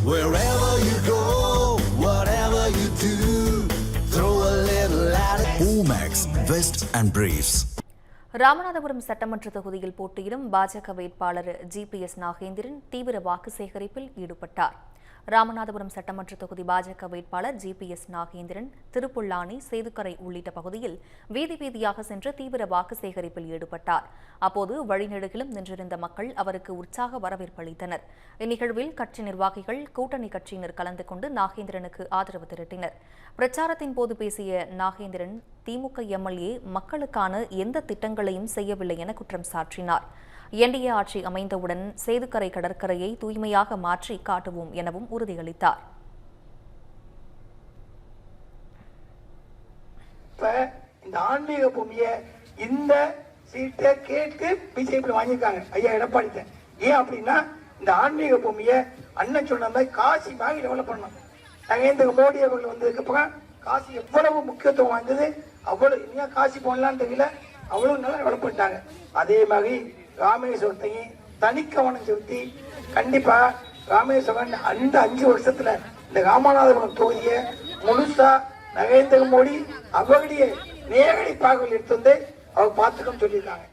Wherever you go, whatever you do, throw a little at it. Omax, Vest and Briefs. Ramanathapuram சட்டமன்ற தொகுதியில் போட்டியிடும் பாஜக வேட்பாளர் ஜிபிஎஸ் நாகேந்திரன் தீவிர வாக்கு சேகரிப்பில் ஈடுபட்டார். ராமநாதபுரம் சட்டமன்ற தொகுதி பாஜக வேட்பாளர் ஜிபிஎஸ் நாகேந்திரன் திருப்புல்லானி, சேதுக்கரை உள்ளிட்ட பகுதியில் வீதி வீதியாக சென்று தீவிர வாக்கு சேகரிப்பில் ஈடுபட்டார். அப்போது வழிநெடுகிலும் நின்றிருந்த மக்கள் அவருக்கு உற்சாக வரவேற்பு அளித்தனர். இந்நிகழ்வில் கட்சி நிர்வாகிகள், கூட்டணி கட்சியினர் கலந்து கொண்டு நாகேந்திரனுக்கு ஆதரவு திரட்டினர். பிரச்சாரத்தின் போது பேசிய நாகேந்திரன், திமுக எம்எல்ஏ மக்களுக்கான எந்த திட்டங்களையும் செய்யவில்லை என குற்றம் சாட்டினார். என்டிஏ ஆட்சி அமைந்தவுடன் சேதுக்கரை கடற்கரையை தூய்மையாக மாற்றி காட்டுவோம் எனவும் உறுதியளித்தார். இந்த ஆன்மீக பூமியை இந்த சீட்டை கேட்டு பிஜேபி வாங்கியிருக்காங்க ஐயா எடப்பாடி. ஏன் அப்படின்னா இந்த ஆன்மீக பூமியை அண்ணன் சொன்ன மாதிரி காசி மாதிரி டெவலப் பண்ணணும். நரேந்திர மோடி அவர்கள் வந்ததுக்கு அப்புறம் காசி எவ்வளவு முக்கியத்துவம் வாய்ந்தது, அவ்வளவு இனியா காசி போடலான்னு தெரியல, அவ்வளவு நல்லா டெவலப் பண்ணிட்டாங்க. அதே மாதிரி ராமேஸ்வரத்தையும் தனிக்கவனம் செலுத்தி கண்டிப்பா ராமேஸ்வரன் அந்த 5 வருஷத்துல இந்த ராமநாதபுரம் தொகுதியை முழுசா நரேந்திர மோடி அவருடைய நேரடி பார்வையில் எடுத்து வந்து அவர் பார்த்துக்கணும்னு சொல்லியிருக்காங்க.